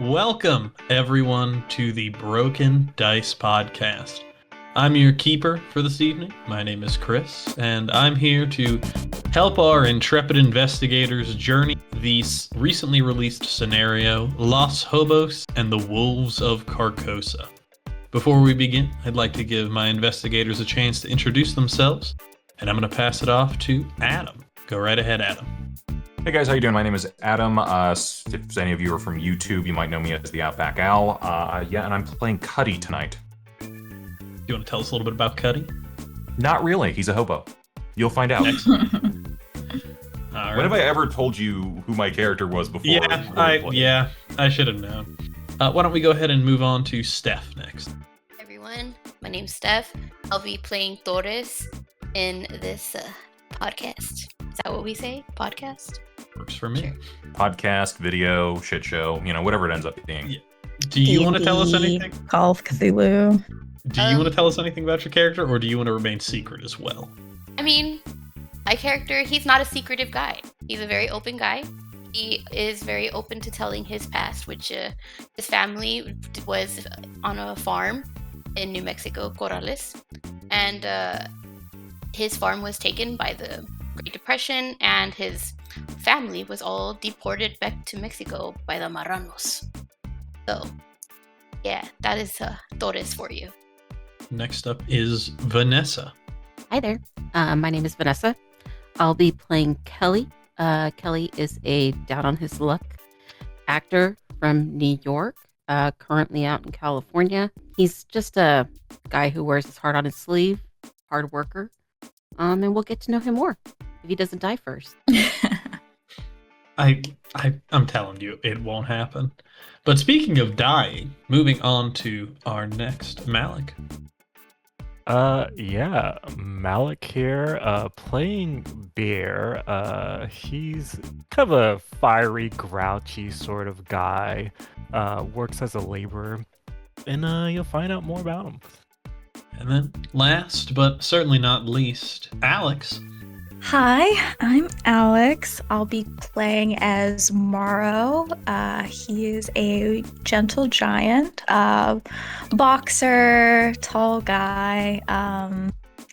Welcome, everyone, to the Broken Dice Podcast. I'm your keeper for this evening. My name is Chris, and I'm here to help our intrepid investigators journey the recently released scenario, Los Hobos and the Wolves of Carcosa. Before we begin, I'd like to give my investigators a chance to introduce themselves, and I'm going to pass it off to Adam. Go right ahead, Adam. Hey guys, how you doing? My name is Adam. If any of you are from YouTube, you might know me as the Outback Owl. And I'm playing Cuddy tonight. Do you want to tell us a little bit about Cuddy? Not really. He's a hobo. You'll find out. Excellent. When have I ever told you who my character was before? I should have known. Why don't we go ahead and move on to Steph next? Hi everyone, my name's Steph. I'll be playing Torres in this podcast. Is that what we say? Podcast? Works for me. Sure. Podcast, video, shit show, whatever it ends up being. Yeah. Do you want to tell us anything? Call of Cthulhu. Do you want to tell us anything about your character, or do you want to remain secret as well? I mean, my character, he's not a secretive guy. He's a very open guy. He is very open to telling his past, which his family was on a farm in New Mexico, Corrales. And his farm was taken by the Great Depression, and his family was all deported back to Mexico by the Marranos. So, yeah, that is Torres for you. Next up is Vanessa. Hi there. My name is Vanessa. I'll be playing Kelly. Kelly is a down-on-his-luck actor from New York, currently out in California. He's just a guy who wears his heart on his sleeve, hard worker, and we'll get to know him more if he doesn't die first. I'm telling you, it won't happen. But speaking of dying, moving on to our next Malik. Malik here, playing Bear. He's kind of a fiery, grouchy sort of guy, works as a laborer, and you'll find out more about him. And then last, but certainly not least, Alex. Hi, I'm Alex. I'll be playing as Morrow. He is a gentle giant, boxer, tall guy,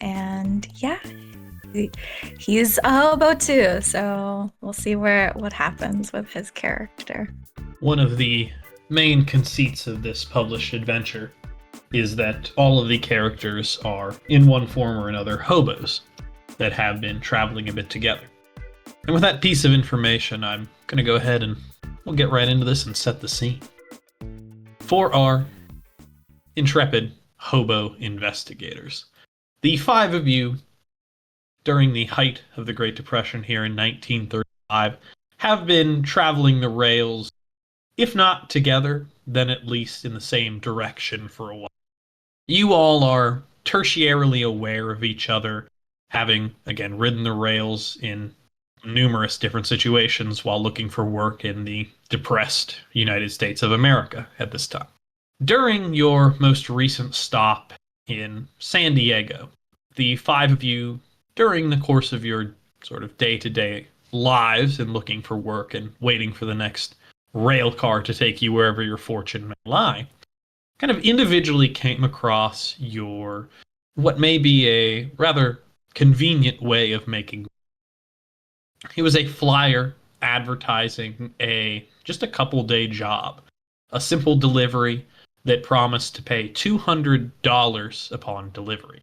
and yeah, he's a hobo too. So we'll see what happens with his character. One of the main conceits of this published adventure is that all of the characters are, in one form or another, hobos that have been traveling a bit together. And with that piece of information, I'm going to go ahead and we'll get right into this and set the scene. For our intrepid hobo investigators, the five of you, during the height of the Great Depression here in 1935, have been traveling the rails, if not together, then at least in the same direction for a while. You all are tertiarily aware of each other, having, again, ridden the rails in numerous different situations while looking for work in the depressed United States of America at this time. During your most recent stop in San Diego, the five of you, during the course of your sort of day-to-day lives and looking for work and waiting for the next rail car to take you wherever your fortune may lie, kind of individually came across your, what may be a rather convenient way of making. It was a flyer advertising just a couple-day job, a simple delivery that promised to pay $200 upon delivery.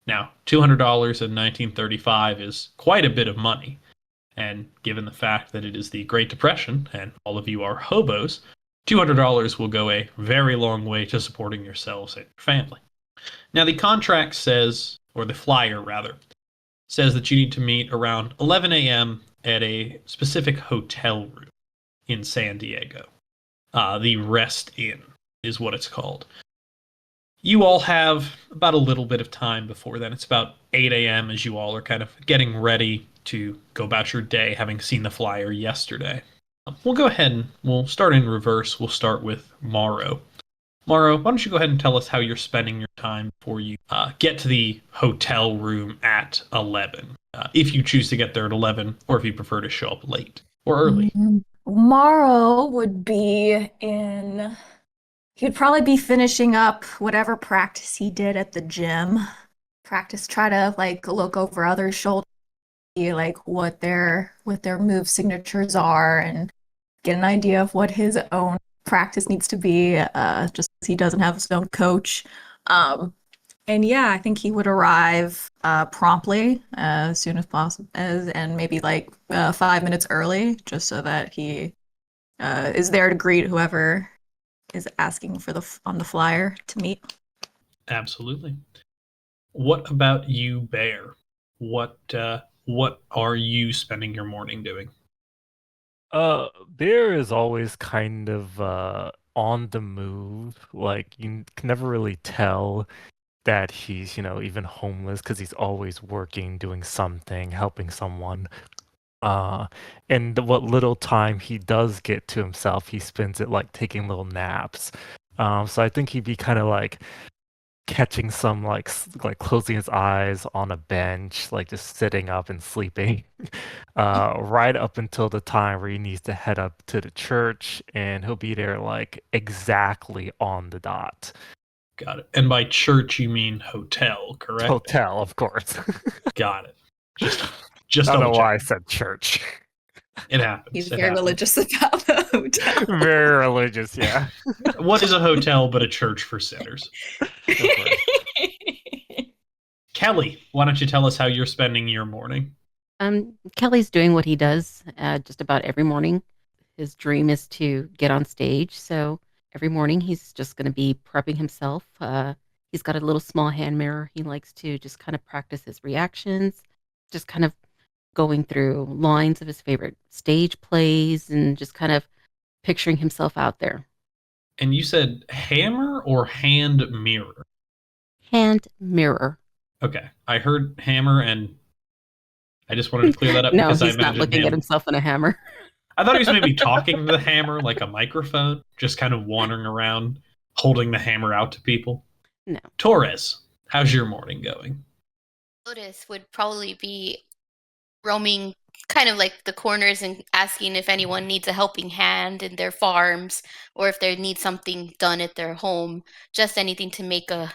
Now, $200 in 1935 is quite a bit of money, and given the fact that it is the Great Depression and all of you are hobos, $200 will go a very long way to supporting yourselves and your family. Now, the contract says, or the flyer rather, says that you need to meet around 11 a.m. at a specific hotel room in San Diego. The Rest Inn is what it's called. You all have about a little bit of time before then. It's about 8 a.m. as you all are kind of getting ready to go about your day, having seen the flyer yesterday. We'll go ahead and we'll start in reverse. We'll start with Morrow. Morrow, why don't you go ahead and tell us how you're spending your time before you get to the hotel room at 11, if you choose to get there at 11, or if you prefer to show up late or early. Morrow would be in. He'd probably be finishing up whatever practice he did at the gym. Practice, try to like look over others' shoulders, see like what their move signatures are, and get an idea of what his own practice needs to be. Just 'cause he doesn't have his own coach. Um, and yeah, I think he would arrive promptly as soon as possible, and maybe like 5 minutes early, just so that he is there to greet whoever is asking for on the flyer to meet. Absolutely. What about you, Bear? What are you spending your morning doing? Bear is always kind of on the move. Like you can never really tell that he's, even homeless because he's always working, doing something, helping someone. Uh, and what little time he does get to himself, he spends it like taking little naps. So I think he'd be kind of like catching some like closing his eyes on a bench, like just sitting up and sleeping, right up until the time where he needs to head up to the church, and he'll be there like exactly on the dot. Got it. And by church you mean hotel, correct? Hotel, of course. Got it. Just I don't know double why I check. said church. It happens. He's It very happens. religious about the hotel. Very religious, yeah. What is a hotel but a church for sinners? Of course. Kelly, why don't you tell us how you're spending your morning? Kelly's doing what he does just about every morning. His dream is to get on stage, so every morning he's just going to be prepping himself. He's got a little small hand mirror. He likes to just kind of practice his reactions, just kind of going through lines of his favorite stage plays and just kind of picturing himself out there. And you said hammer or hand mirror? Hand mirror. Okay. I heard hammer, and I just wanted to clear that up No, because I he's not imagined looking at him. himself in a hammer. I thought he was maybe talking to the hammer like a microphone, just kind of wandering around, holding the hammer out to people. No. Torres, how's your morning going? Lotus would probably be roaming kind of like the corners and asking if anyone needs a helping hand in their farms or if they need something done at their home, just anything to make a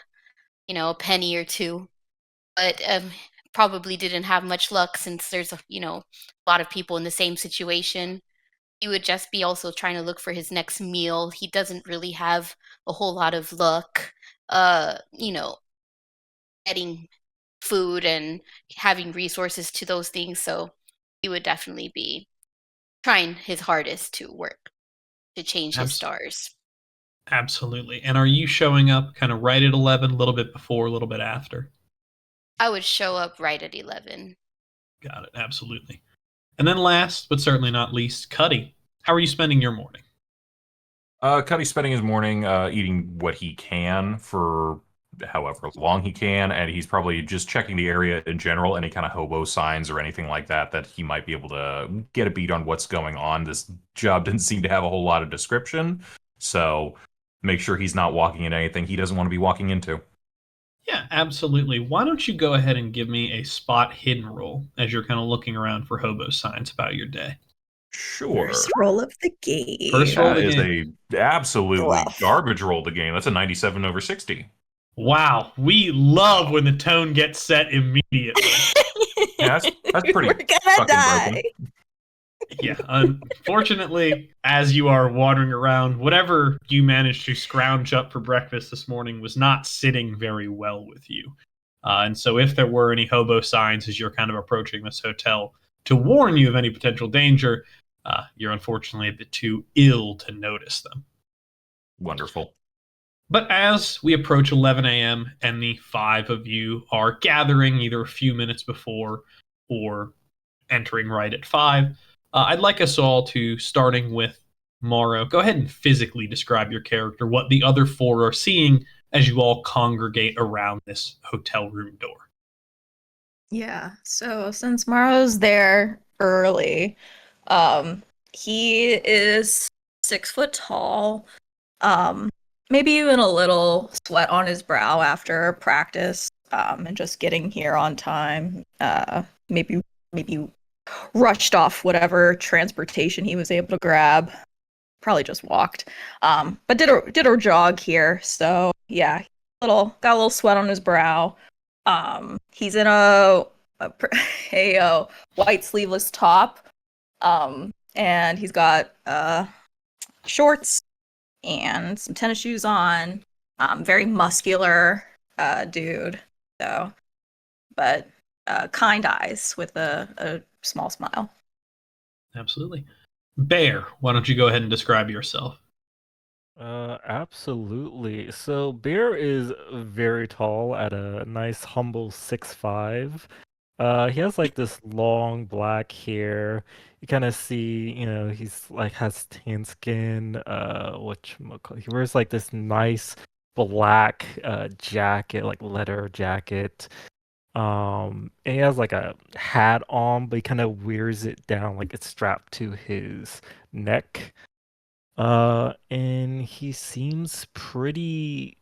penny or two. But probably didn't have much luck since there's a lot of people in the same situation. He would just be also trying to look for his next meal. He doesn't really have a whole lot of luck, uh, you know, getting food and having resources to those things. So he would definitely be trying his hardest to work to change his Abs- stars. Absolutely. And are you showing up kind of right at 11, a little bit before, a little bit after? I would show up right at 11. Got it. Absolutely. And then last, but certainly not least, Cuddy, how are you spending your morning? Cuddy's spending his morning eating what he can for however long he can, and he's probably just checking the area in general, any kind of hobo signs or anything like that, that he might be able to get a beat on what's going on. This job didn't seem to have a whole lot of description, so make sure he's not walking into anything he doesn't want to be walking into. Yeah, absolutely. Why don't you go ahead and give me a spot hidden roll as you're kind of looking around for hobo signs about your day? Sure. First roll of the game. First roll of That the is game. a absolutely Rough. garbage roll the game. That's a 97 over 60. Wow, we love when the tone gets set immediately. Yeah, that's pretty We're gonna fucking die. broken. Yeah, unfortunately, as you are wandering around, whatever you managed to scrounge up for breakfast this morning was not sitting very well with you. And so, if there were any hobo signs as you're kind of approaching this hotel to warn you of any potential danger, you're unfortunately a bit too ill to notice them. Wonderful. But as we approach 11 a.m. and the five of you are gathering either a few minutes before or entering right at 5, I'd like us all to, starting with Morrow, go ahead and physically describe your character, what the other 4 are seeing as you all congregate around this hotel room door. Yeah, so since Morrow's there early, he is 6 foot tall, maybe even a little sweat on his brow after practice, and just getting here on time. Maybe rushed off whatever transportation he was able to grab. Probably just walked. But did a jog here. So yeah, got a little sweat on his brow. He's in a white sleeveless top. And he's got shorts and some tennis shoes on. Very muscular dude. So, but kind eyes with a small smile. Absolutely. Bear, why don't you go ahead and describe yourself? Absolutely. So Bear is very tall at a nice humble 6'5". He has like this long black hair. You kind of see, he's like has tan skin. He wears like this nice black jacket, like leather jacket. And he has like a hat on, but he kind of wears it down like it's strapped to his neck. And he seems pretty,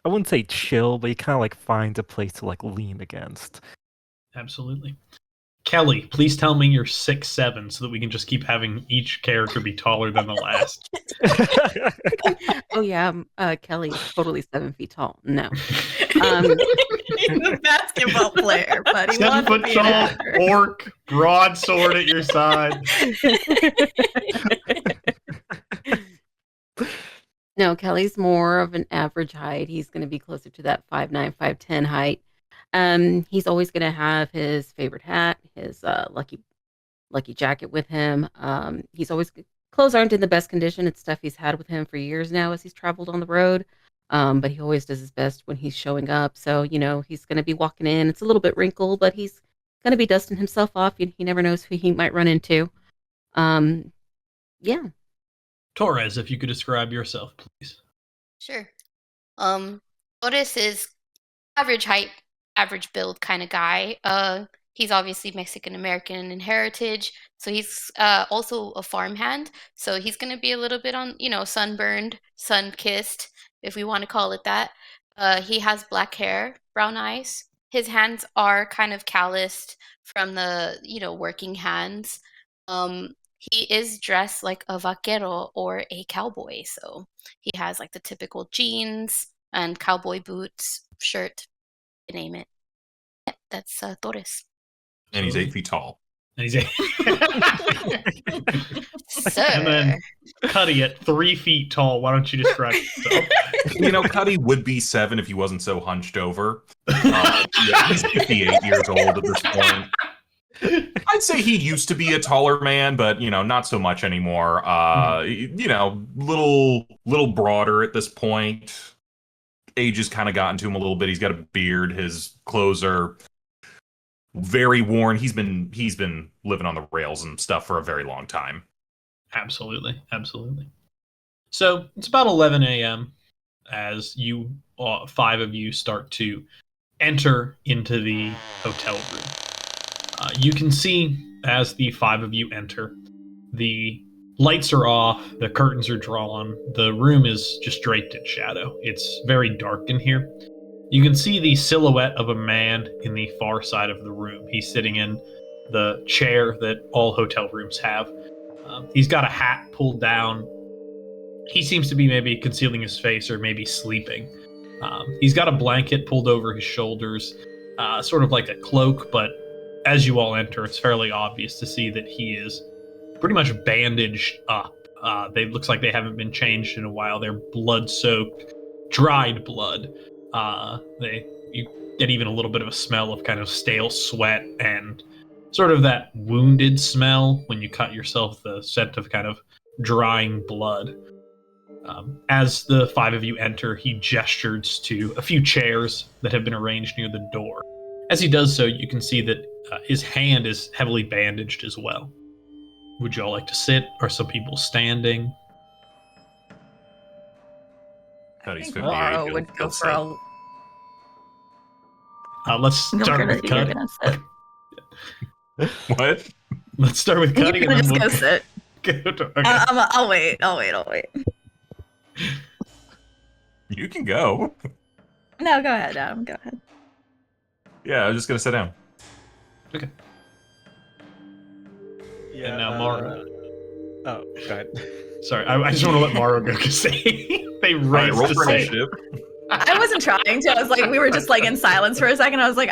I wouldn't say chill, but he kind of like finds a place to like lean against. Absolutely. Kelly, please tell me you're 6'7", so that we can just keep having each character be taller than the last. Oh yeah, Kelly is totally 7 feet tall. No. He's a basketball player, but he 7 wants to foot be an tall, actor. orc, broadsword at your side. No, Kelly's more of an average height. He's going to be closer to that 5'9", 5'10" height. He's always going to have his favorite hat, his lucky jacket with him. He's always clothes aren't in the best condition. It's stuff he's had with him for years now as he's traveled on the road. But he always does his best when he's showing up. So, he's going to be walking in. It's a little bit wrinkled, but he's going to be dusting himself off. He never knows who he might run into. Yeah. Torres, if you could describe yourself, please. Sure. Torres is average height, average build kind of guy. He's obviously Mexican American in heritage, so he's also a farmhand. So he's gonna be a little bit on, sunburned, sun-kissed, if we want to call it that. He has black hair, brown eyes. His hands are kind of calloused from the, working hands. He is dressed like a vaquero or a cowboy, so he has like the typical jeans and cowboy boots, shirt, you name it. Yeah, that's Torres. And he's 8 feet tall. And he's Sir. And then Cuddy at 3 feet tall. Why don't you describe yourself? Cuddy would be 7 if he wasn't so hunched over. He's 58 years old at this point. I'd say he used to be a taller man, but not so much anymore. Little broader at this point. Age has kind of gotten to him a little bit. He's got a beard. His clothes are very worn. He's been living on the rails and stuff for a very long time. Absolutely. So it's about 11 a.m. as you 5 of you start to enter into the hotel room. You can see as the 5 of you enter, the lights are off, the curtains are drawn, the room is just draped in shadow. It's very dark in here. You can see the silhouette of a man in the far side of the room. He's sitting in the chair that all hotel rooms have. He's got a hat pulled down. He seems to be maybe concealing his face or maybe sleeping. He's got a blanket pulled over his shoulders, sort of like a cloak, but as you all enter, it's fairly obvious to see that he is pretty much bandaged up. They looks like they haven't been changed in a while. They're blood-soaked, dried blood. You get even a little bit of a smell of kind of stale sweat and sort of that wounded smell when you cut yourself, the scent of kind of drying blood. As the 5 of you enter, he gestures to a few chairs that have been arranged near the door. As he does so, you can see that his hand is heavily bandaged as well. Would you all like to sit? Are some people standing? Cuddy's I think 58. Laura He'll- would he'll go for sit. Let's start with you're Cuddy. gonna sit. What? Let's start with Cuddy You're and gonna then just we'll go sit. go to, okay. I'll wait. You can go. No, go ahead, Adam. Go ahead. Yeah, I was just gonna sit down. Okay. Yeah. And now Mara. Oh, go ahead. Sorry, I just want to let Mara go say. They All right, raised roll to for say. initiative. I wasn't trying to. I was like, we were just like in silence for a second. I was like,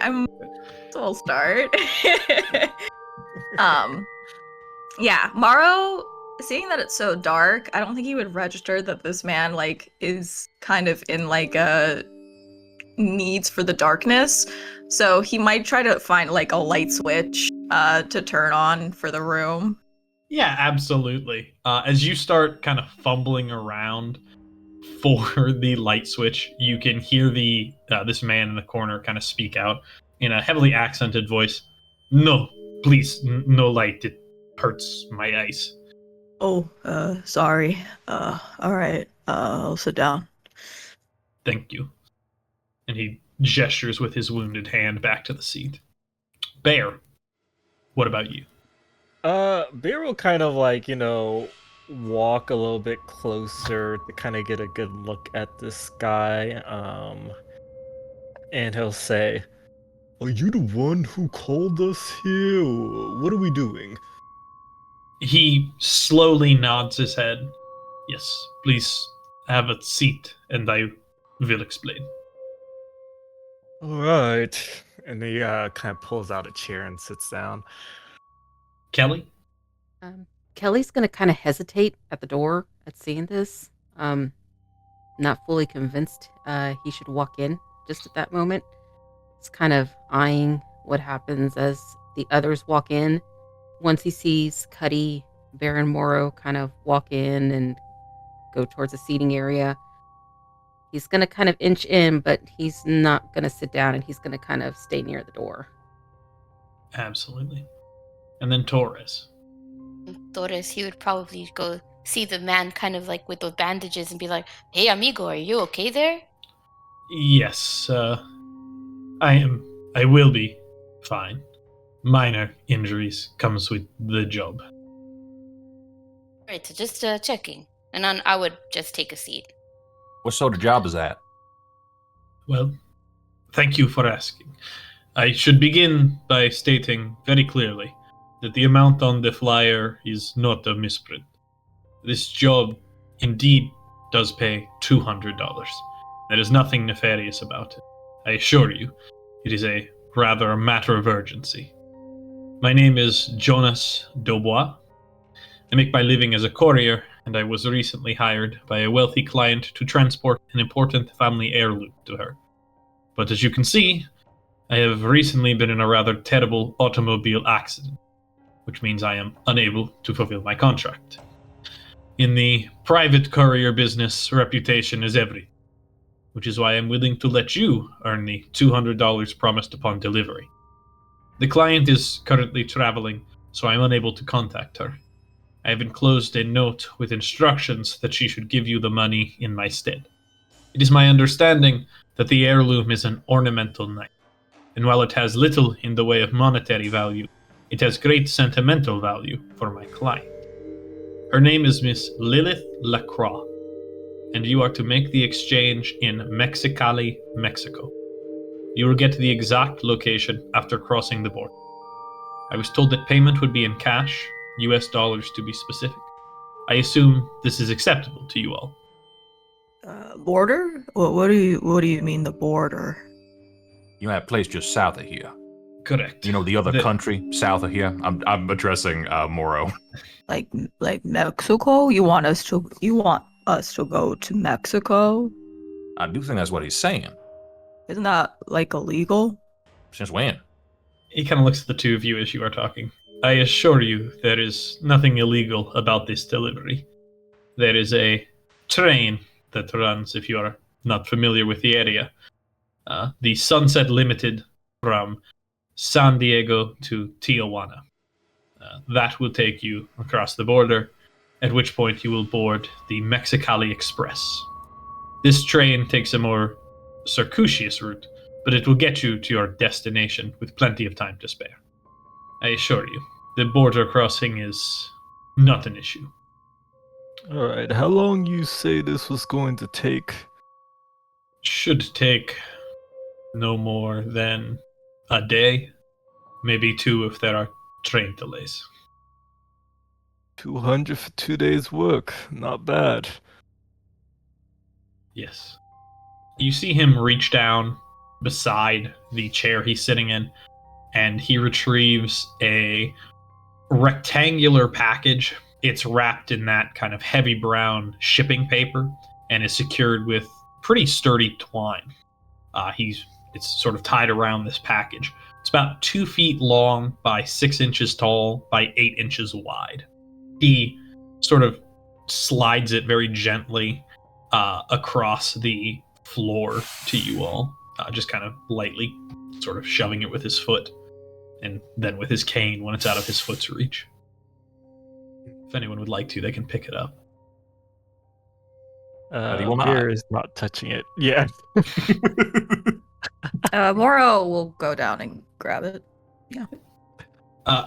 so we'll start. Yeah, Morrow, seeing that it's so dark, I don't think he would register that this man like is kind of in like a needs for the darkness. So he might try to find like a light switch to turn on for the room. Yeah, absolutely. As you start kind of fumbling around for the light switch, you can hear the this man in the corner kind of speak out in a heavily accented voice. No, please, no light. It hurts my eyes. Oh, sorry. All right. I'll sit down. Thank you. And he gestures with his wounded hand back to the seat. Bear, what about you? Bear will kind of like, walk a little bit closer to kind of get a good look at this guy. And he'll say, "Are you the one who called us here? What are we doing?" He slowly nods his head. Yes, please have a seat, and I will explain. All right. And he kind of pulls out a chair and sits down. Kelly? Kelly's gonna kind of hesitate at the door at seeing this. Not fully convinced he should walk in just at that moment. It's kind of eyeing what happens as the others walk in. Once he sees Cuddy, Baron Morrow kind of walk in and go towards the seating area, he's going to kind of inch in, but he's not going to sit down, and he's going to kind of stay near the door. Absolutely. And then Torres. Torres, he would probably go see the man kind of like with the bandages and be like, "Hey, amigo, are you okay there?" Yes, I will be fine. Minor injuries comes with the job. Right, so just checking. And then I would just take a seat. What sort of job is that? Well, thank you for asking. I should begin by stating very clearly that the amount on the flyer is not a misprint. This job indeed does pay $200. There is nothing nefarious about it. I assure you, it is rather a matter of urgency. My name is Jonas Daubois. I make my living as a courier, and I was recently hired by a wealthy client to transport an important family heirloom to her. But as you can see, I have recently been in a rather terrible automobile accident, which means I am unable to fulfill my contract. In the private courier business, reputation is everything, which is why I'm willing to let you earn the $200 promised upon delivery. The client is currently traveling, so I'm unable to contact her. I have enclosed a note with instructions that she should give you the money in my stead. It is my understanding that the heirloom is an ornamental knife, and while it has little in the way of monetary value, it has great sentimental value for my client. Her name is Miss Lilith Lacroix, and you are to make the exchange in Mexicali, Mexico. You will get the exact location after crossing the border. I was told that payment would be in cash, US dollars to be specific. I assume this is acceptable to you all. Border? What do you mean the border? You have a place just south of here. Correct. You know, the other country south of here. I'm addressing Morrow. Like Mexico? You want us to go to Mexico? I do think that's what he's saying. Isn't that like illegal? Since when? He kind of looks at the two of you as you are talking. I assure you there is nothing illegal about this delivery. There is a train that runs, if you are not familiar with the area, the Sunset Limited from San Diego to Tijuana. That will take you across the border, at which point you will board the Mexicali Express. This train takes a more circuitous route, but it will get you to your destination with plenty of time to spare. I assure you, the border crossing is not an issue. All right, how long you say this was going to take? Should take no more than a day, maybe two if there are train delays. 200 for 2 days' work. Not bad. Yes. You see him reach down beside the chair he's sitting in, and he retrieves a rectangular package. It's wrapped in that kind of heavy brown shipping paper and is secured with pretty sturdy twine. It's sort of tied around this package. It's about 2 feet long by 6 inches tall by 8 inches wide. He sort of slides it very gently across the floor to you all, just kind of lightly sort of shoving it with his foot, and then with his cane when it's out of his foot's reach. If anyone would like to, they can pick it up. do you want Beer is not touching it. Yeah. Moro will go down and grab it. Yeah.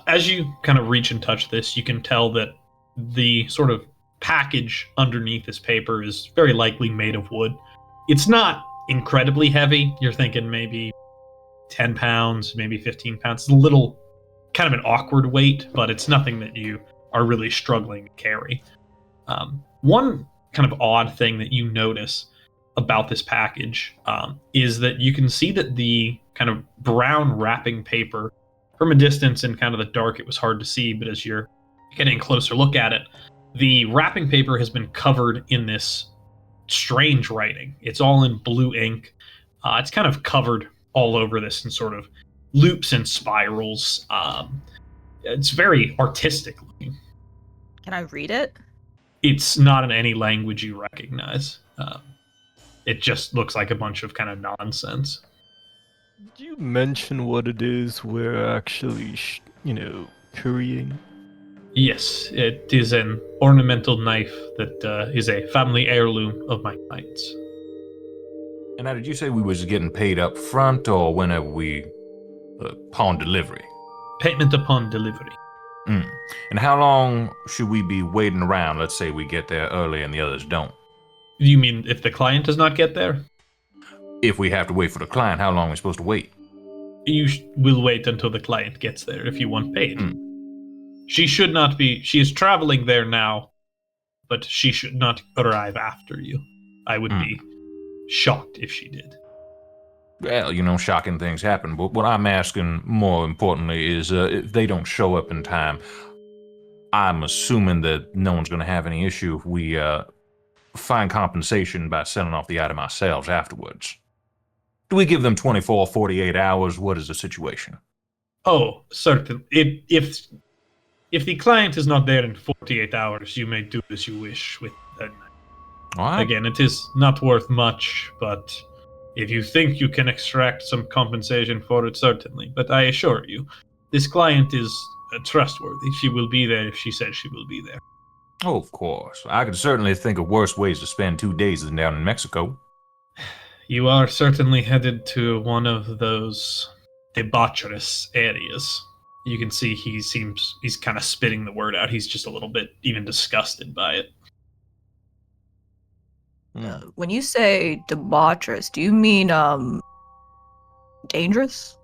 As you kind of reach and touch this, you can tell that the sort of package underneath this paper is very likely made of wood. It's not incredibly heavy. You're thinking maybe 10 pounds, maybe 15 pounds. It's a little kind of an awkward weight, but it's nothing that you are really struggling to carry. One kind of odd thing that you notice about this package is that you can see that the kind of brown wrapping paper, from a distance in kind of the dark, it was hard to see, but as you're getting a closer look at it, the wrapping paper has been covered in this strange writing. It's all in blue ink. It's kind of covered all over this in sort of loops and spirals. It's very artistic looking. Can I read it? It's not in any language you recognize. It just looks like a bunch of kind of nonsense. Did you mention what it is we're actually, currying? Yes, it is an ornamental knife that is a family heirloom of my knight's. And now, did you say we was getting paid up front or whenever we upon delivery? Payment upon delivery. And how long should we be waiting around? Let's say we get there early and the others don't. You mean if the client does not get there? If we have to wait for the client, how long are we supposed to wait? You will wait until the client gets there if you want paid. She is traveling there now, but she should not arrive after you. I would be shocked if she did. Well, shocking things happen, but what I'm asking more importantly is if they don't show up in time, I'm assuming that no one's going to have any issue if we find compensation by selling off the item ourselves afterwards. Do we give them 24, 48 hours? What is the situation? Oh, certain. If the client is not there in 48 hours, you may do as you wish with that. All right. Again, it is not worth much, but if you think you can extract some compensation for it, certainly. But I assure you, this client is trustworthy. She will be there if she says she will be there. Oh, of course. I could certainly think of worse ways to spend 2 days than down in Mexico. You are certainly headed to one of those debaucherous areas. You can see he's kind of spitting the word out. He's just a little bit even disgusted by it. When you say debaucherous, do you mean dangerous?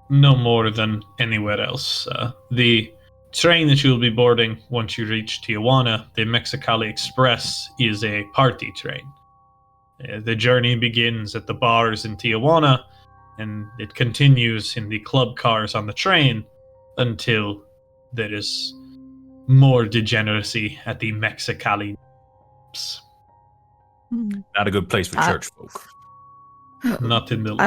No more than anywhere else. The train that you'll be boarding once you reach Tijuana, the Mexicali Express, is a party train. The journey begins at the bars in Tijuana, and it continues in the club cars on the train until there is more degeneracy at the Mexicali. Not a good place for church folk. Not in the least.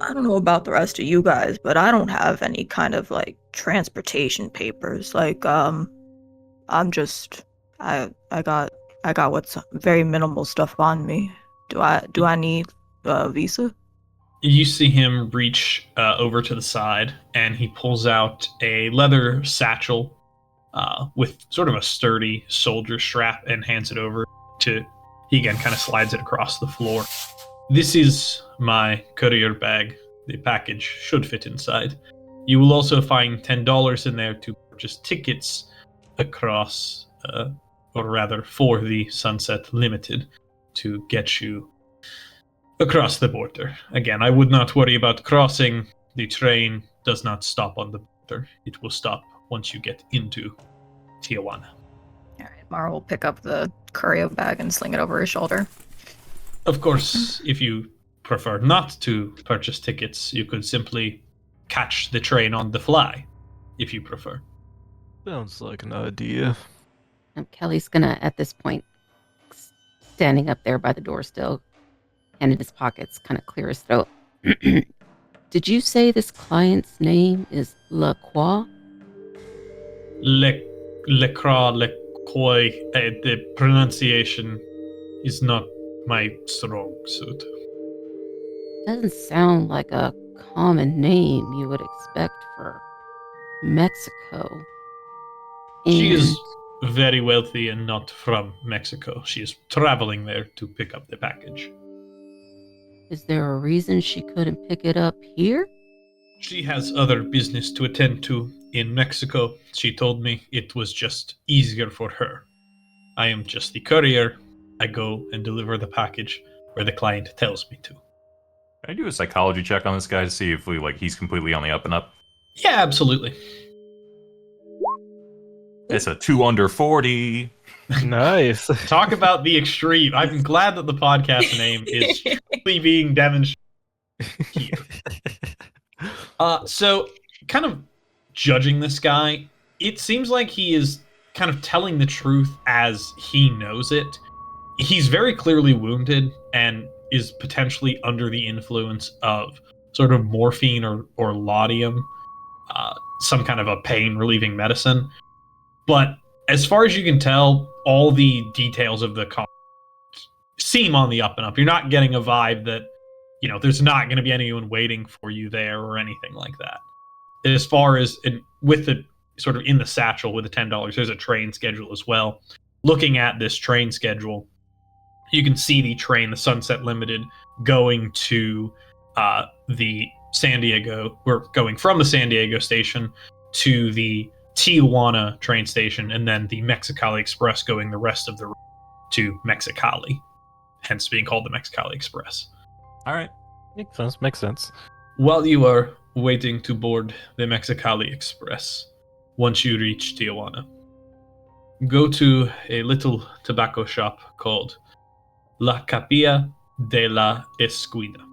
I don't know about the rest of you guys, but I don't have any kind of like transportation papers. Like I got what's very minimal stuff on me. Do I need a visa? You see him reach over to the side, and he pulls out a leather satchel with sort of a sturdy soldier strap and hands it over to. He again kind of slides it across the floor. This is my courier bag. The package should fit inside. You will also find $10 in there to purchase tickets across, or rather for the Sunset Limited, to get you across the border. Again, I would not worry about crossing. The train does not stop on the border. It will stop once you get into Tijuana. All right, Mara will pick up the courier bag and sling it over his shoulder. Of course, if you prefer not to purchase tickets, you could simply catch the train on the fly, if you prefer. Sounds like an idea. Kelly's gonna, at this point, standing up there by the door still, and in his pockets, kind of clear his throat. Did you say this client's name is La Croix? Le Croix, Le Croix, the pronunciation is not my strong suit. Doesn't sound like a common name you would expect for Mexico. She is And very wealthy and not from Mexico. She is traveling there to pick up the package. is there a reason she couldn't pick it up here? She has other business to attend to in Mexico. She told me it was just easier for her. I am just the courier. I go and deliver the package where the client tells me to. Can I do a psychology check on this guy to see if he's completely on the up and up? Yeah, absolutely. It's a 2 under 40. Nice. Talk about the extreme. I'm glad that the podcast name is truly being demonstrated here. So, kind of judging this guy, it seems like he is kind of telling the truth as he knows it. He's very clearly wounded and is potentially under the influence of sort of morphine or laudanum, some kind of a pain-relieving medicine. But as far as you can tell, all the details of the seem on the up and up. You're not getting a vibe that, there's not going to be anyone waiting for you there or anything like that. As far as with the sort of in the satchel with the $10, there's a train schedule as well. Looking at this train schedule, you can see the train, the Sunset Limited, going to the San Diego. We're going from the San Diego station to the Tijuana train station, and then the Mexicali Express going the rest of the route to Mexicali, hence being called the Mexicali Express. All right. Makes sense. While you are waiting to board the Mexicali Express, once you reach Tijuana, go to a little tobacco shop called La Capilla de la Escuida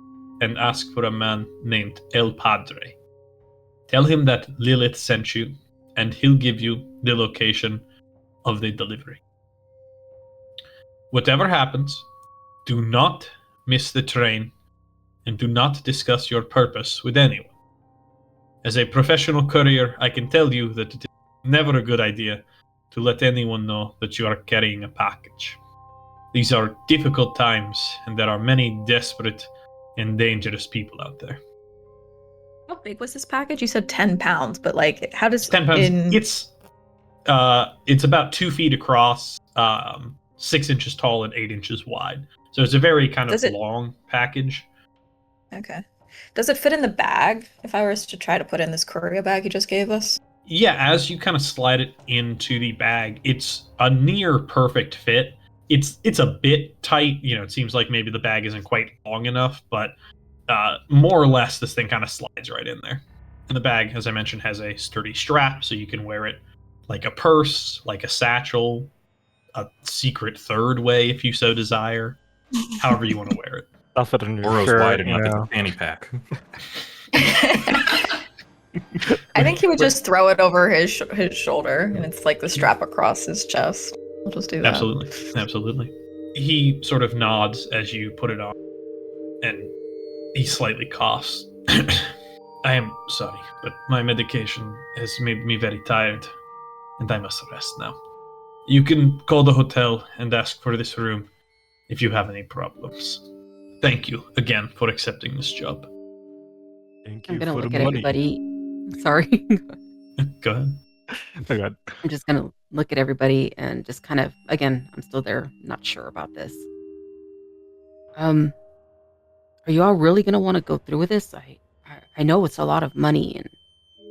and ask for a man named El Padre. Tell him that Lilith sent you, and he'll give you the location of the delivery. Whatever happens, do not miss the train and do not discuss your purpose with anyone. As a professional courier, I can tell you that it is never a good idea to let anyone know that you are carrying a package. These are difficult times, and there are many desperate and dangerous people out there. How big was this package? You said 10 pounds, but how does 10 pounds. It's about 2 feet across, 6 inches tall, and 8 inches wide. So it's a very kind of long package. Okay. Does it fit in the bag if I was to try to put in this courier bag you just gave us? Yeah, as you kind of slide it into the bag, it's a near perfect fit. It's a bit tight. It seems like maybe the bag isn't quite long enough, but more or less this thing kind of slides right in there. And the bag, as I mentioned, has a sturdy strap, so you can wear it like a purse, like a satchel, a secret third way if you so desire, however you want to wear it. Stuff it in your Oro's shirt, wide enough. It's a fanny pack. I think he would just throw it over his shoulder, and it's like the strap across his chest. I'll just do that. Absolutely. He sort of nods as you put it on, and he slightly coughs. I am sorry, but my medication has made me very tired, and I must rest now. You can call the hotel and ask for this room if you have any problems. Thank you again for accepting this job. Thank you I'm gonna for look the at money. everybody. Sorry. Go ahead. Oh, God. I'm just gonna look at everybody and just kind of, again, I'm still there, not sure about this. Are you all really gonna want to go through with this? I know it's a lot of money, and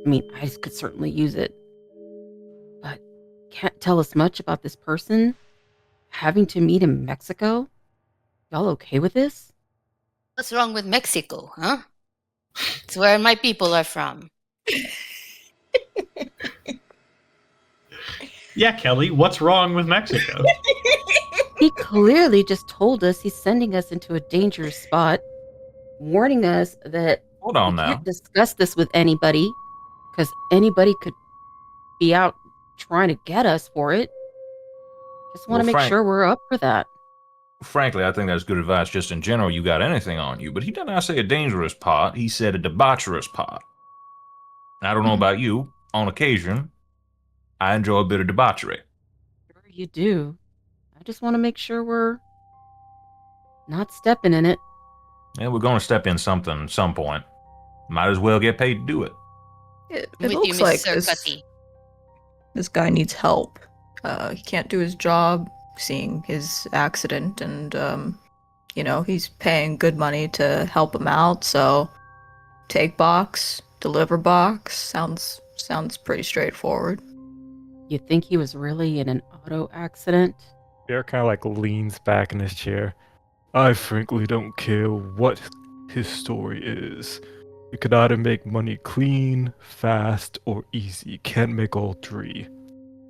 I mean, I could certainly use it, but can't tell us much about this person having to meet in Mexico. Y'all okay with this? What's wrong with Mexico, huh? It's where my people are from. Yeah, Kelly, what's wrong with Mexico? He clearly just told us he's sending us into a dangerous spot, warning us that Hold we on now. can't discuss this with anybody because anybody could be out trying to get us for it. Just want to Well, make sure we're up for that. Frankly, I think that's good advice just in general. You got anything on you, but he did not say a dangerous pot. He said a debaucherous pot. I don't know about you. On occasion, I enjoy a bit of debauchery. Sure you do. I just want to make sure we're not stepping in it. Yeah, we're going to step in something at some point. Might as well get paid to do it. It With looks you, like Mr. Cutty. this guy needs help. He can't do his job, seeing his accident, and he's paying good money to help him out. So, take box, deliver box. Sounds pretty straightforward. You think he was really in an auto accident? Bear kind of like leans back in his chair. I frankly don't care what his story is. You could either make money clean, fast, or easy. Can't make all three.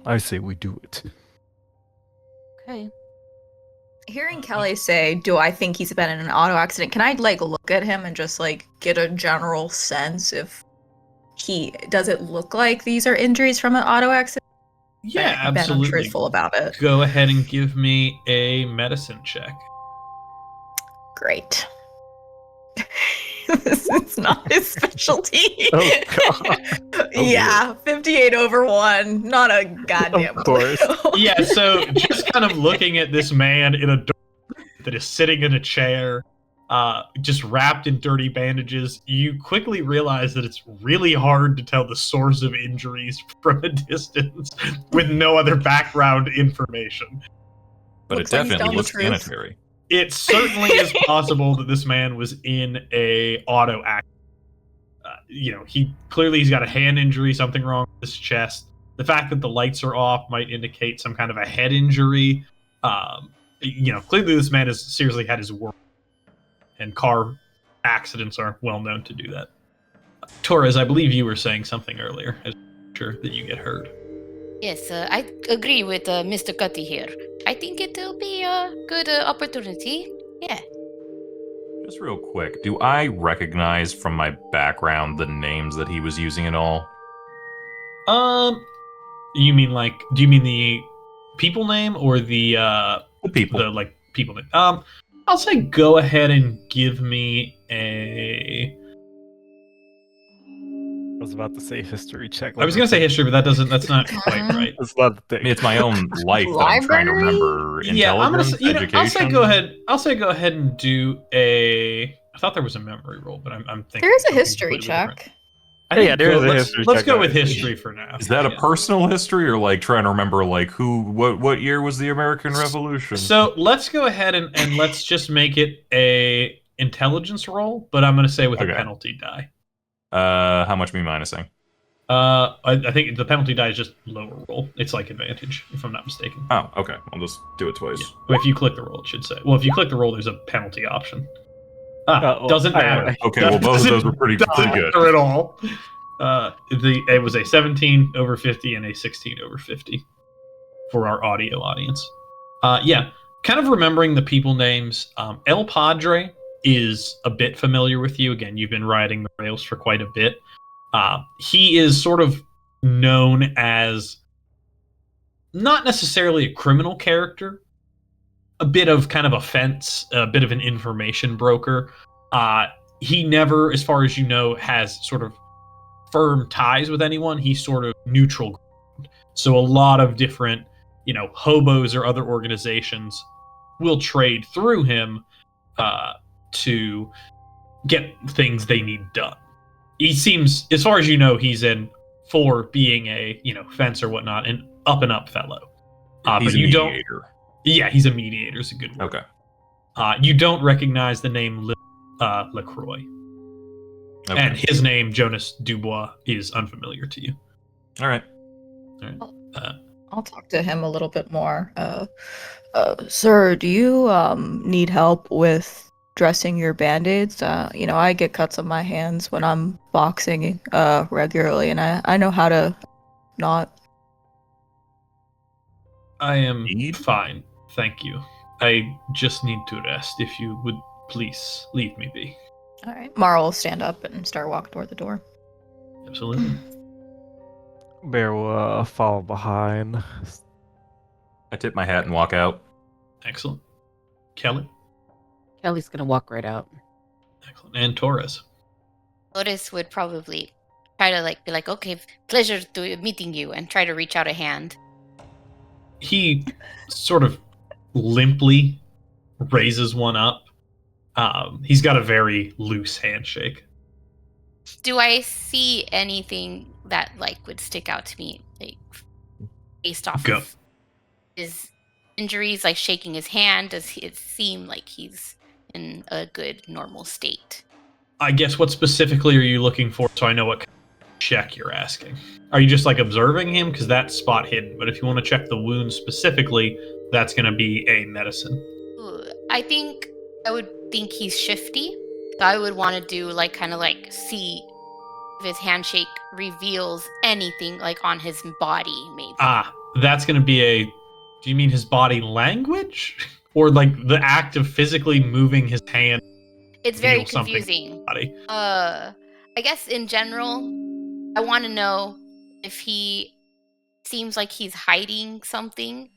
I say we do it. Okay. Hearing Kelly say, "Do I think he's been in an auto accident?" Can I look at him and just get a general sense if does it look like these are injuries from an auto accident? Yeah, Been absolutely. untruthful about it. Go ahead and give me a medicine check. Great. It's not his specialty. Oh, God. Yeah, 58 over 1. Not a goddamn Of course. clue. Yeah, so just kind of looking at this man in a that is sitting in a chair, just wrapped in dirty bandages, you quickly realize that it's really hard to tell the source of injuries from a distance with no other background information. But Looks it like he's definitely telling the looks truth. sanitary. It certainly is possible that this man was in a auto accident. He's got a hand injury, something wrong with his chest. The fact that the lights are off might indicate some kind of a head injury. Clearly this man has seriously had his work, and car accidents are well known to do that. Torres, I believe you were saying something earlier. I'm sure that you get heard. Yes, I agree with Mr. Cutty here. I think it will be a good opportunity. Yeah. Just real quick, do I recognize from my background the names that he was using at all? You mean do you mean the people name or the The people. the people name? I'll say go ahead and give me a. I was about to say history check. I was gonna say history, but that's not quite right. That's not the I thing. mean, it's my own life that I'm trying to remember. Yeah, I'm gonna. Intelligence, education. I'll say go ahead and do a. I thought there was a memory roll, but I'm thinking There is a something history completely different. check. I think there is a let's- history Let's check go on with it. history for now. Is that a Yeah. personal history or trying to remember what year was the American Revolution? So let's go ahead and let's just make it a intelligence roll, but I'm gonna say with a Okay. penalty die. How much me minusing? I think the penalty die is just lower roll. It's like advantage, if I'm not mistaken. Oh, okay. I'll just do it twice. Yeah. Well, if you click the roll, it should say. Well, if you click the roll, there's a penalty option. Well, Doesn't matter. Okay, well, both of those were pretty good. Matter at all. It was a 17 over 50 and a 16 over 50 for our audio audience. Kind of remembering the people names. El Padre is a bit familiar with you. Again, you've been riding the rails for quite a bit. He is sort of known as not necessarily a criminal character, a bit of kind of a fence, a bit of an information broker. He never, as far as you know, has sort of firm ties with anyone. He's sort of neutral ground. So a lot of different, hobos or other organizations will trade through him to get things they need done. He seems, as far as you know, he's in for being a, fence or whatnot, an up and up fellow. He's but a you mediator. Yeah, he's a mediator. Is a good word. Okay. You don't recognize the name LaCroix. Okay. And his name, Jonas Dubois, is unfamiliar to you. All right. I'll talk to him a little bit more. Sir, do you need help with dressing your band-aids? I get cuts on my hands when I'm boxing regularly, and I know how to not I am Need? fine, thank you. I just need to rest. If you would please leave me be. All right. Mara will stand up and start walking toward the door. Absolutely. Bear will follow behind. I tip my hat and walk out. Excellent. Kelly? Kelly's gonna walk right out. Excellent. And Torres? Lotus would probably try to be like, okay, pleasure to meeting you, and try to reach out a hand. He sort of limply raises one up. He's got a very loose handshake. Do I see anything that would stick out to me, based off Go. of his injuries, like shaking his hand? Does it seem like he's in a good, normal state? I guess what specifically are you looking for so I know what kind of check you're asking? Are you just observing him? Because that's spot hidden. But if you want to check the wound specifically, that's going to be a medicine. Ooh, I think I would think he's shifty. So I would want to do see if his handshake reveals anything on his body, maybe. That's going to be a... Do you mean his body language? Or the act of physically moving his hand? It's very feel something confusing. Body? I guess in general, I want to know if he seems like he's hiding something,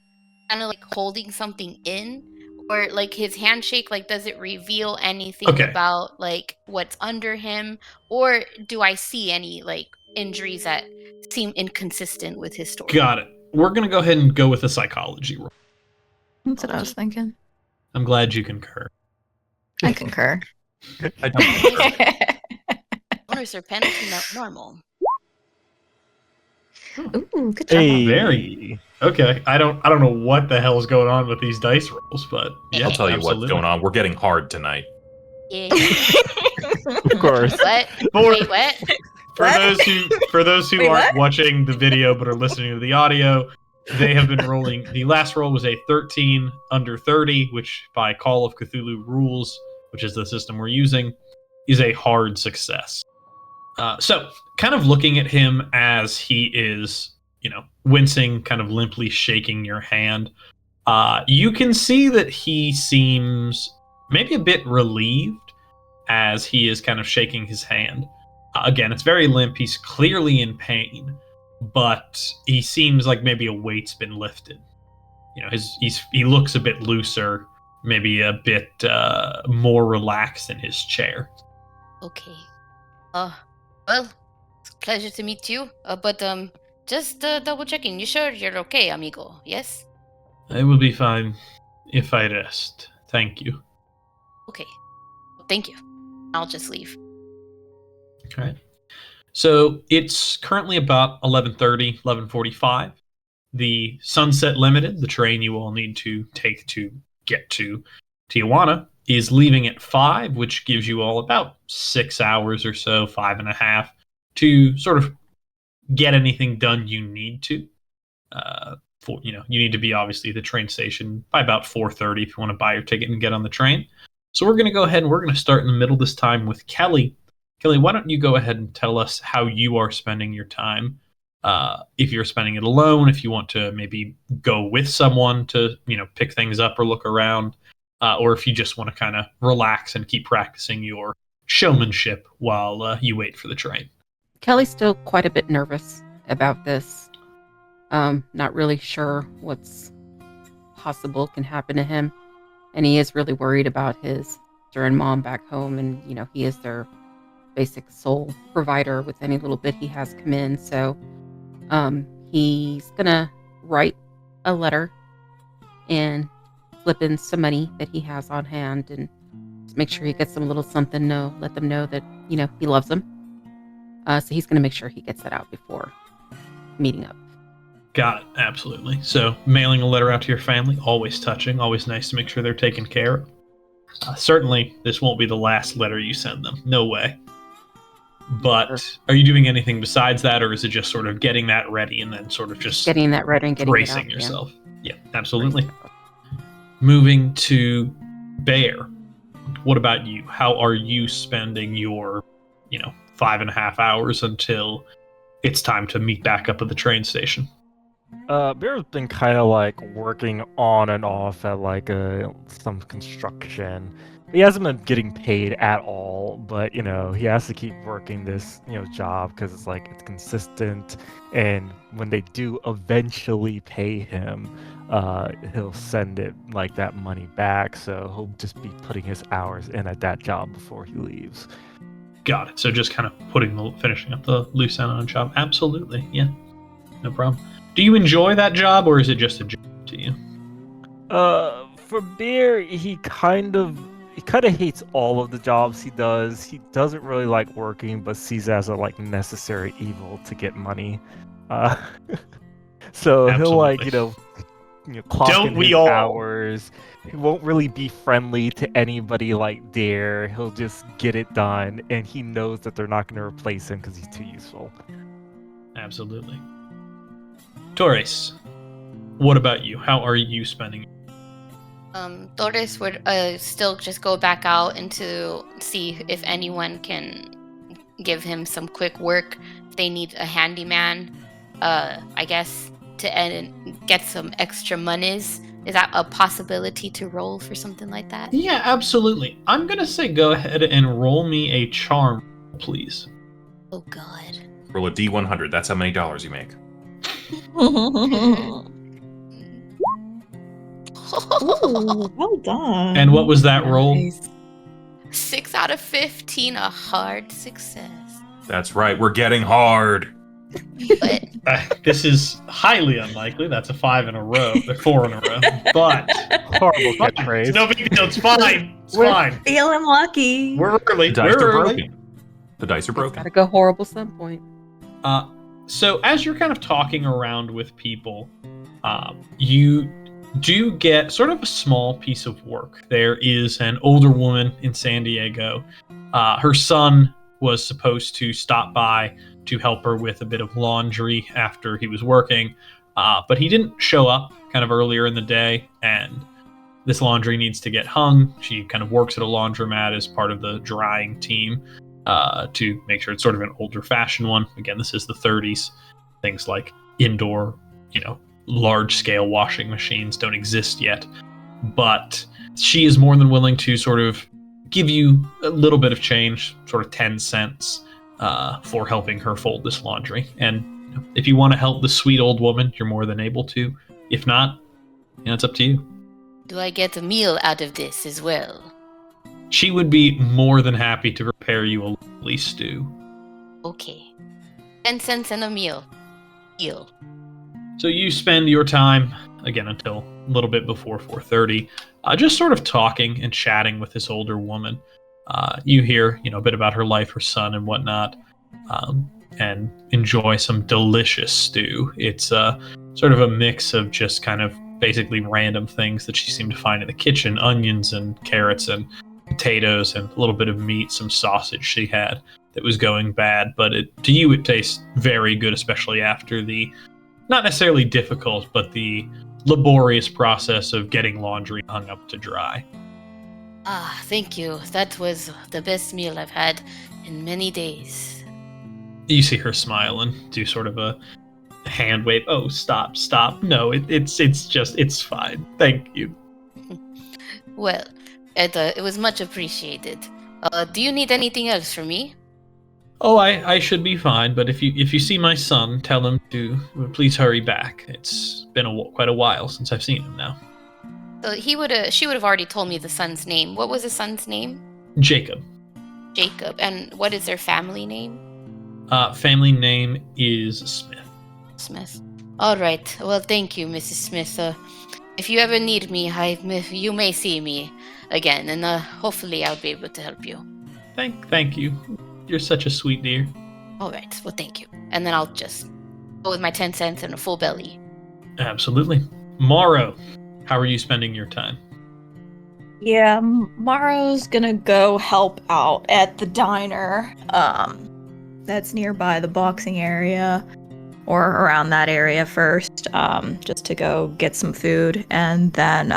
kind of holding something in, or his handshake, does it reveal anything about what's under him, or do I see any injuries that seem inconsistent with his story? Got it. We're going to go ahead and go with a psychology roll. That's what I was thinking. I'm glad you concur. I concur. I don't Bonus or penalty normal. Ooh, good job. Hey. Very. Okay, I don't know what the hell is going on with these dice rolls, but yeah, I'll tell you absolutely. what's going on. We're getting hard tonight. Yeah. Of course. What? For- Wait, what? For those who Wait, aren't what? watching the video but are listening to the audio, they have been rolling. The last roll was a 13 under 30, which by Call of Cthulhu rules, which is the system we're using, is a hard success. So, kind of looking at him as he is, wincing, kind of limply shaking your hand, you can see that he seems maybe a bit relieved as he is kind of shaking his hand. Again, it's very limp. He's clearly in pain, but he seems like maybe a weight's been lifted. He looks a bit looser, maybe a bit more relaxed in his chair. Okay. Well, it's a pleasure to meet you. But just double checking. You sure you're okay, amigo? Yes? I will be fine if I rest. Thank you. Okay. Thank you. I'll just leave. All right. So it's currently about 11:30, 11:45. The Sunset Limited, the train you all need to take to get to Tijuana, is leaving at 5, which gives you all about 6 hours or so, 5.5, to sort of get anything done you need to. You need to be obviously at the train station by about 4:30 if you want to buy your ticket and get on the train. So we're going to go ahead and we're going to start in the middle this time with Kelly. Kelly, why don't you go ahead and tell us how you are spending your time? If you're spending it alone, if you want to maybe go with someone to, pick things up or look around, or if you just want to kind of relax and keep practicing your showmanship while you wait for the train. Kelly's still quite a bit nervous about this. Not really sure what's possible can happen to him. And he is really worried about his sister and mom back home. And, he is their basic sole provider with any little bit he has come in. So he's going to write a letter and slip in some money that he has on hand and just make sure he gets them a little something. Let them know that, he loves them. So he's going to make sure he gets that out before meeting up. Got it. Absolutely. So mailing a letter out to your family, always touching, always nice to make sure they're taken care of. Certainly, this won't be the last letter you send them. No way. But are you doing anything besides that, or is it just sort of getting that ready and then sort of just Getting that ready and getting bracing it out, yourself? Yeah, absolutely. Bracing yourself. Moving to Bear. What about you? How are you spending your, 5.5 hours until it's time to meet back up at the train station? Bear's been kind of like working on and off at like some construction. He hasn't been getting paid at all, but he has to keep working this job because it's consistent, and when they do eventually pay him, he'll send it like that money back. So he'll just be putting his hours in at that job before he leaves. Got it. So just kind of finishing up the loose end on a job. Absolutely, yeah, no problem. Do you enjoy that job, or is it just a job to you? For Bear, he kind of hates all of the jobs he does. He doesn't really like working, but sees it as a necessary evil to get money. So Absolutely. he'll clock Don't in we his all? hours. He won't really be friendly to anybody like Dare. He'll just get it done, and he knows that they're not going to replace him because he's too useful. Absolutely. Torres, what about you? How are you spending? Torres would still just go back out and to see if anyone can give him some quick work. If they need a handyman, I guess to get some extra monies. Is that a possibility to roll for something like that? Yeah, absolutely. I'm gonna say go ahead and roll me a charm, please. Oh God. Roll a D100. That's how many dollars you make. Ooh, well done. And what was that roll? Nice. 6 out of 15, a hard success. That's right. We're getting hard. But This is highly unlikely. That's a 5 in a row. They're 4 in a row. But Horrible it's catchphrase. no big deal. It's fine. It's We're fine. feeling lucky. We're early. The dice We're are early. broken. The dice are It's broken. gotta go horrible some point. So as you're kind of talking around with people, you do get sort of a small piece of work. There is an older woman in San Diego. Her son was supposed to stop by to help her with a bit of laundry after he was working, but he didn't show up kind of earlier in the day, and this laundry needs to get hung. She kind of works at a laundromat as part of the drying team to make sure it's sort of an older fashioned one. Again, this is the 30s. Things like indoor, large scale washing machines don't exist yet. But she is more than willing to sort of give you a little bit of change, sort of 10 cents for helping her fold this laundry. And if you want to help the sweet old woman, you're more than able to. If not, it's up to you. do I get a meal out of this as well? She would be more than happy to prepare you a lovely stew. Okay. 10 cents and a meal. Deal. So you spend your time, again, until a little bit before 4:30, just sort of talking and chatting with this older woman. You hear, a bit about her life, her son, and whatnot, and enjoy some delicious stew. It's sort of a mix of just kind of basically random things that she seemed to find in the kitchen: onions and carrots and potatoes and a little bit of meat, some sausage she had that was going bad. But to you, it tastes very good, especially after the not necessarily difficult, but the laborious process of getting laundry hung up to dry. Ah, thank you. That was the best meal I've had in many days. You see her smile and do sort of a hand wave. Oh, stop. No, it's fine. Thank you. Well, it was much appreciated. Do you need anything else from me? Oh, I should be fine, but if you see my son, tell him to please hurry back. It's been quite a while since I've seen him now. She would have already told me the son's name. What was the son's name? Jacob. Jacob. And what is their family name? Family name is Smith. Smith. All right. Well, thank you, Mrs. Smith. If you ever need me, you may see me again, and hopefully I'll be able to help you. Thank you. You're such a sweet dear. All right. Well, thank you. And then I'll just go with my 10 cents and a full belly. Absolutely. Morrow, how are you spending your time? Yeah, Maro's gonna go help out at the diner. That's nearby the boxing area, or around that area first. Just to go get some food, and then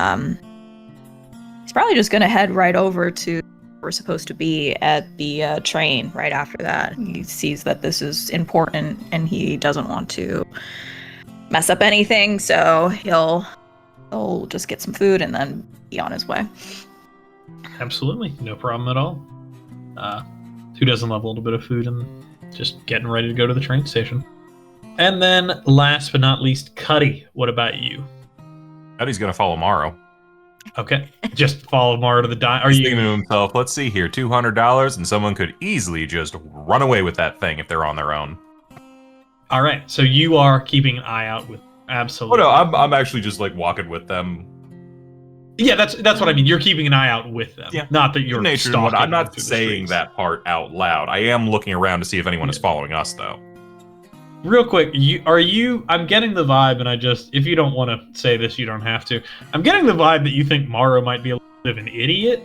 he's probably just gonna head right over to where we're supposed to be at the train right after that. He sees that this is important, and he doesn't want to mess up anything, so he'll just get some food and then be on his way. Absolutely, no problem at all. Who doesn't love a little bit of food and just getting ready to go to the train station? And then, last but not least, Cuddy. What about you? Cuddy's gonna follow Morrow. Okay, just follow Mara to the diner. Are He's you thinking to himself, let's see here, $200, and someone could easily just run away with that thing if they're on their own. all right? So you are keeping an eye out with Oh absolutely. no, I'm actually just like walking with them. Yeah, that's what I mean. You're keeping an eye out with them. Yeah. Not that you're Nature and stalking what I'm them not through the saying streets. that part out loud. I am looking around to see if anyone is Yeah. following us, though. Real quick, I'm getting the vibe, and if you don't want to say this, you don't have to. I'm getting the vibe that you think Morrow might be a little bit of an idiot.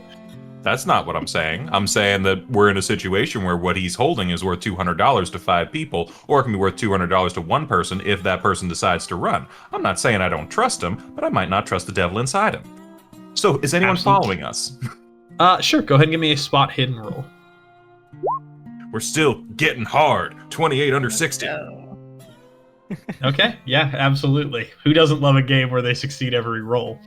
That's not what I'm saying. I'm saying that we're in a situation where what he's holding is worth $200 to 5 people, or it can be worth $200 to one person if that person decides to run. I'm not saying I don't trust him, but I might not trust the devil inside him. So, is anyone Absolutely. following us? Sure. Go ahead and give me a spot hidden roll. We're still getting hard. 28 under 60. Okay. Yeah, absolutely. Who doesn't love a game where they succeed every roll?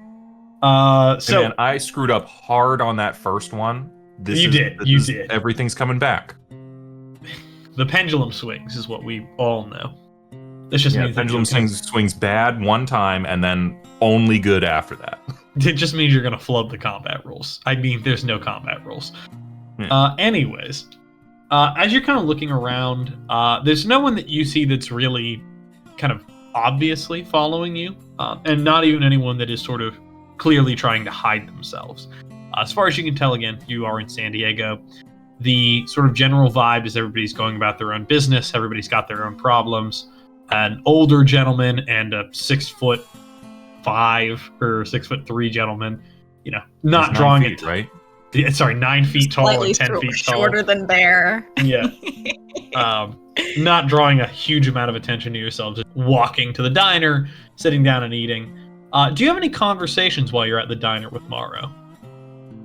So Man, I screwed up hard on that first one. You did. Everything's coming back. the pendulum swings is what we all know. This just Yeah, means that pendulum you're gonna- swings bad one time and then only good after that. It just means you're gonna flub the combat rules. I mean, there's no combat rules. Anyways, as you're kind of looking around, there's no one that you see that's really kind of obviously following you, and not even anyone that is sort of clearly trying to hide themselves. As far as you can tell, again, you are in San Diego. The sort of general vibe is everybody's going about their own business. Everybody's got their own problems. An older gentleman and a 6'5" or 6'3" gentleman, not It's drawing 9 it. feet, right? Sorry, 9 feet tall Slightly and 10 feet tall. shorter than Bear. Yeah. Not drawing a huge amount of attention to yourself, just walking to the diner, sitting down and eating. Do you have any conversations while you're at the diner with Morrow?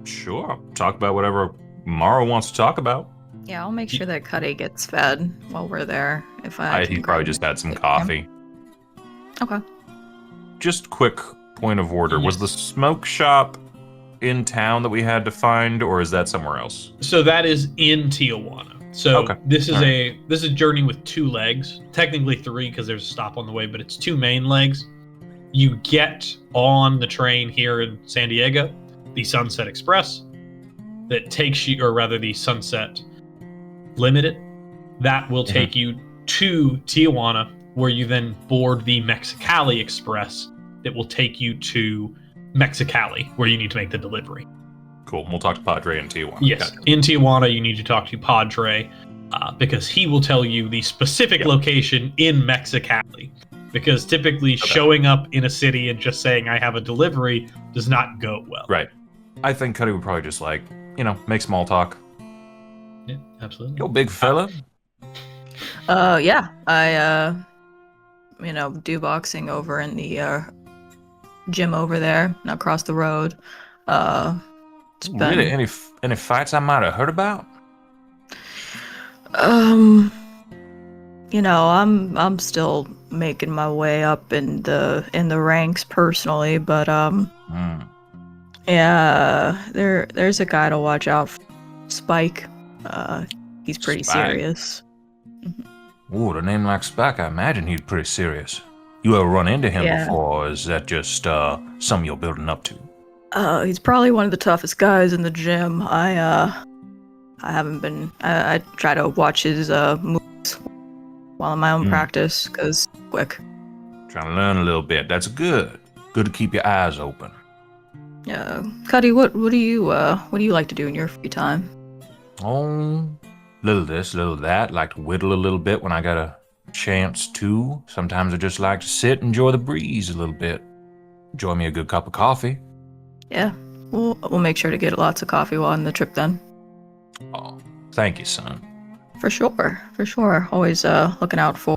Sure. Talk about whatever Morrow wants to talk about. Yeah, I'll make sure that Cuddy gets fed while we're there. If I He can probably grab just it. had some coffee. Okay. Just quick point of order. Was the smoke shop in town that we had to find, or is that somewhere else? So that is in Tijuana. So Okay. this is All a journey with 2 legs, technically 3 because there's a stop on the way, but it's 2 main legs. You get on the train here in San Diego, the Sunset Express, that takes you, or rather the Sunset Limited, that will take you to Tijuana, where you then board the Mexicali Express that will take you to Mexicali, where you need to make the delivery. Cool. We'll talk to Padre in Tijuana. Yes, Gotcha. in Tijuana, you need to talk to Padre because he will tell you the specific location in Mexicali. Because typically showing up in a city and just saying, I have a delivery, does not go well. Right. I think Cuddy would probably just make small talk. Yeah, absolutely. Yo, big fella. Yeah. I do boxing over in the gym over there, across the road. It's been, Really? Any fights I might have heard about? I'm still making my way up in the ranks personally, but yeah, there's a guy to watch out for. Spike. He's pretty Spike? serious. Ooh, the name like Spike, I imagine he's pretty serious. You ever run into him Yeah. before, or is that just something you're building up to? He's probably one of the toughest guys in the gym. I haven't been. I try to watch his moves while in my own practice, cause quick. Trying to learn a little bit. That's good. Good to keep your eyes open. Yeah, Cuddy, what do you like to do in your free time? Oh, little this, little that. Like to whittle a little bit when I got a chance to. Sometimes I just like to sit and enjoy the breeze a little bit. Enjoy me a good cup of coffee. Yeah, we'll make sure to get lots of coffee while on the trip then. Oh, thank you, son. For sure. Always looking out for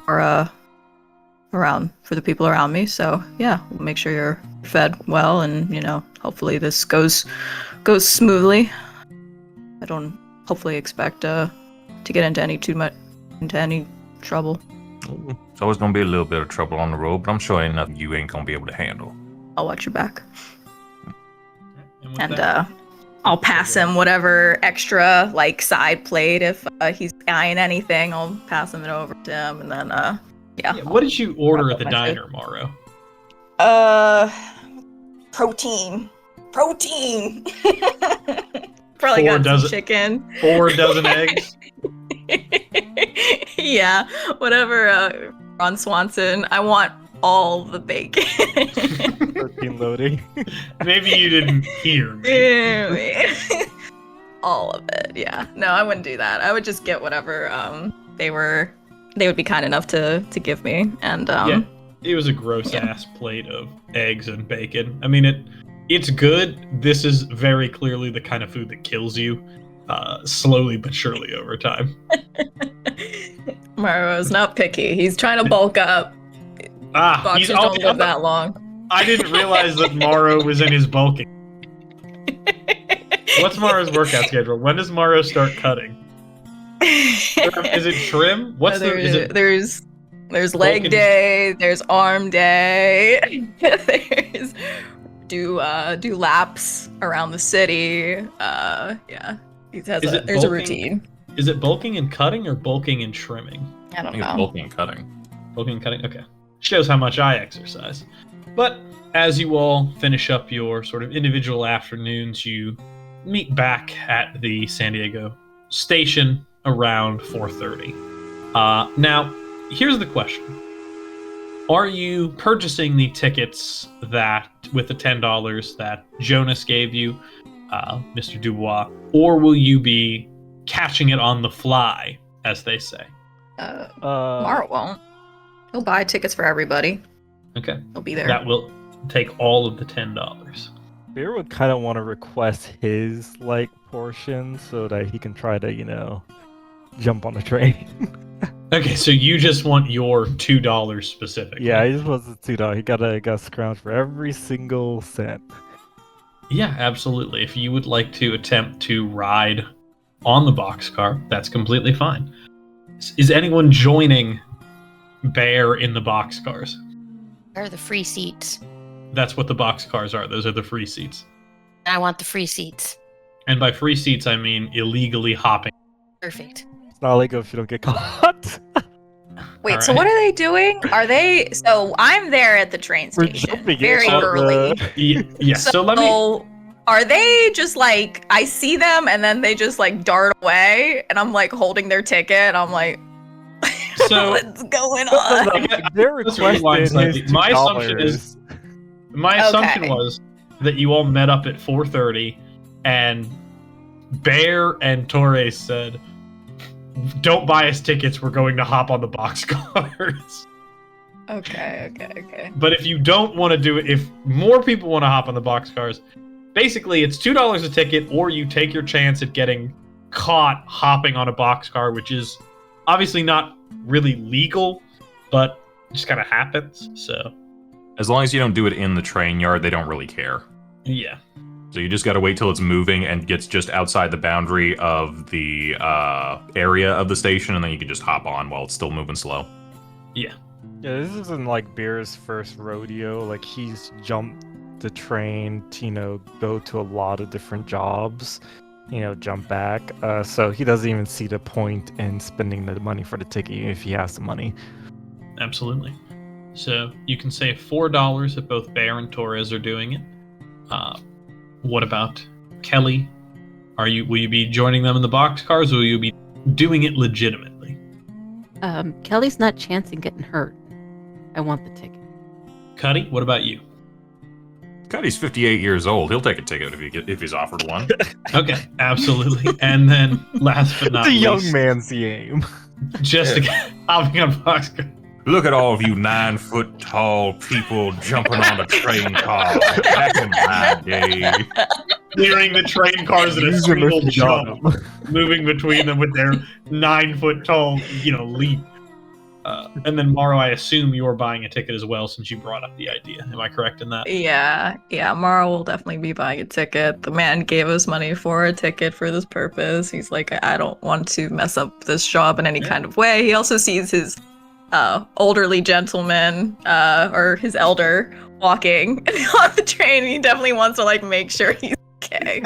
the people around me. So yeah, we'll make sure you're fed well, and hopefully this goes smoothly. I don't hopefully expect to get into any trouble. It's always gonna be a little bit of trouble on the road, but I'm sure ain't nothing you ain't gonna be able to handle. I'll watch your back. with And that- I'll pass him whatever extra like side plate if he's eyeing anything. I'll pass him it over to him, and then Yeah, what did you order at the Wrap up my diner, Morrow? Protein. Probably 4 got some dozen- chicken. 4 dozen eggs? Yeah, whatever. Ron Swanson. I want all the bacon. Protein loading. Maybe you didn't hear me. All of it. Yeah. No, I wouldn't do that. I would just get whatever they would be kind enough to give me. And Yeah, it was a gross ass plate of eggs and bacon. I mean, it's good. This is very clearly the kind of food that kills you, slowly but surely over time. Maro's not picky. He's trying to bulk up. He's Boxers don't live that long. I didn't realize that Morrow was in his bulking. What's Morrow's workout schedule? When does Morrow start cutting? Is it trim? What's is it? There's leg Bulking? day. There's arm day. There's do laps around the city. Yeah, there's a bulking? routine. Is it bulking and cutting or bulking and trimming? I I don't think it's know. bulking and cutting. Bulking and cutting? Okay. Shows how much I exercise. But as you all finish up your sort of individual afternoons, you meet back at the San Diego station around 4:30. Now, here's the question. Are you purchasing the tickets that with the $10 that Jonas gave you, Mr. Dubois, or will you be catching it on the fly, as they say? Mara won't. He'll buy tickets for everybody. Okay. He'll be there. That will take all of the $10. Beer would kind of want to request his like portion so that he can try to, jump on the train. Okay, so you just want your $2 specifically. Yeah, he just wants the $2. He gotta scrounge for every single cent. Yeah, absolutely. If you would like to attempt to ride on the boxcar, that's completely fine. Is anyone joining Bear in the boxcars? Where are the free seats? That's what the boxcars are. Those are the free seats. I want the free seats. And by free seats, I mean illegally hopping. Perfect. It's not illegal if you don't get caught. Wait, All so right. what are they doing? Are they? So I'm there at the train We're station jumping very in on early. Yes, so let me... Are they just like I see them and then they just like dart away and I'm like holding their ticket and I'm like, So- what's going on? They're Let's rewind requesting slightly. his My $2. assumption Okay. was that you all met up at 4:30 and Bear and Torres said, don't buy us tickets, we're going to hop on the boxcars. Okay. But if you don't want to do it, if more people want to hop on the boxcars, basically it's $2 a ticket, or you take your chance at getting caught hopping on a boxcar, which is obviously not really legal, but it just kind of happens. So, As long as you don't do it in the train yard, they don't really care. yeah. So you just got to wait till it's moving and gets just outside the boundary of the area of the station, and then you can just hop on while it's still moving slow. Yeah, this isn't like Beer's first rodeo. Like he's jumped the train to, go to a lot of different jobs, jump back. So he doesn't even see the point in spending the money for the ticket if he has the money. Absolutely. So you can save $4 if both Bear and Torres are doing it. What about Kelly? Will you be joining them in the boxcars, or will you be doing it legitimately? Kelly's not chancing getting hurt. I want the ticket. Cuddy, what about you? God, he's 58 years old. He'll take a ticket if he's offered one. Okay, absolutely. And then last but not The least, young man's game. just hopping on boxcar. Look at all of you 9-foot tall people jumping on a train car. Back in my day. Clearing the train cars in a Using single the jump, jump. moving between them with their 9-foot tall, leap. And then Morrow, I assume you're buying a ticket as well, since you brought up the idea. Am I correct in that? Yeah, Mara will definitely be buying a ticket. The man gave us money for a ticket for this purpose. He's like, I don't want to mess up this job in any kind of way. He also sees his elderly gentleman, or his elder, walking on the train. And he definitely wants to like make sure he's okay.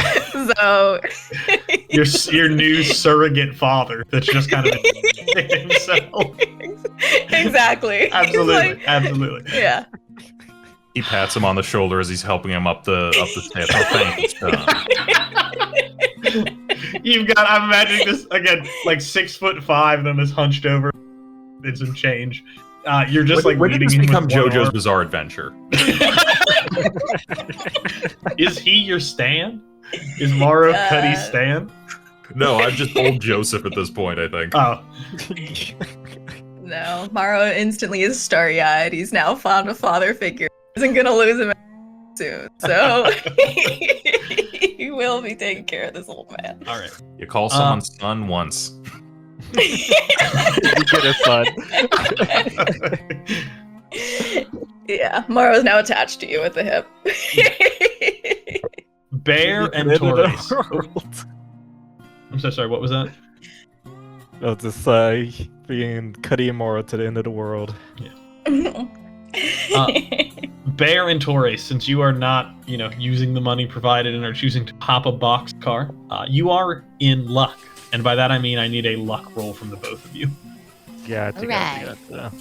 So your new surrogate father that's just kind of himself. Exactly. Absolutely, absolutely. Yeah. He pats him on the shoulder as he's helping him up the stairs. Oh, thanks. You've got. I'm imagining this again, like 6'5", then this hunched over, did some change. You're just when did leading this him with become one JoJo's arm. Bizarre Adventure? Is he your Stan? Is Morrow Cuddy's Stan? No, I'm just old Joseph at this point, I think. Oh, No, Morrow instantly is starry-eyed. He's now found a father figure. Isn't gonna lose him soon, so he will be taking care of this old man. all right. You call someone son once. You get a son. Yeah, Morrow's now attached to you at the hip. Bear and End of the Torres. world. I'm so sorry. What was that? Oh, just being Cuddy and Moro to the end of the world. Bear and Torres, since you are not, using the money provided and are choosing to pop a box car, you are in luck. And by that I mean I need a luck roll from the both of you. Yeah, I think I'll do that.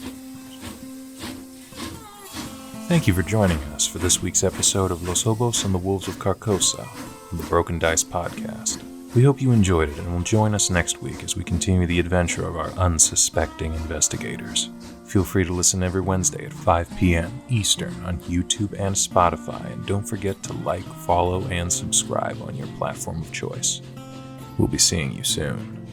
Thank you for joining us for this week's episode of Los Hobos and the Wolves of Carcosa, the Broken Dice podcast. We hope you enjoyed it and will join us next week as we continue the adventure of our unsuspecting investigators. Feel free to listen every Wednesday at 5 p.m. Eastern on YouTube and Spotify, and don't forget to like, follow, and subscribe on your platform of choice. We'll be seeing you soon.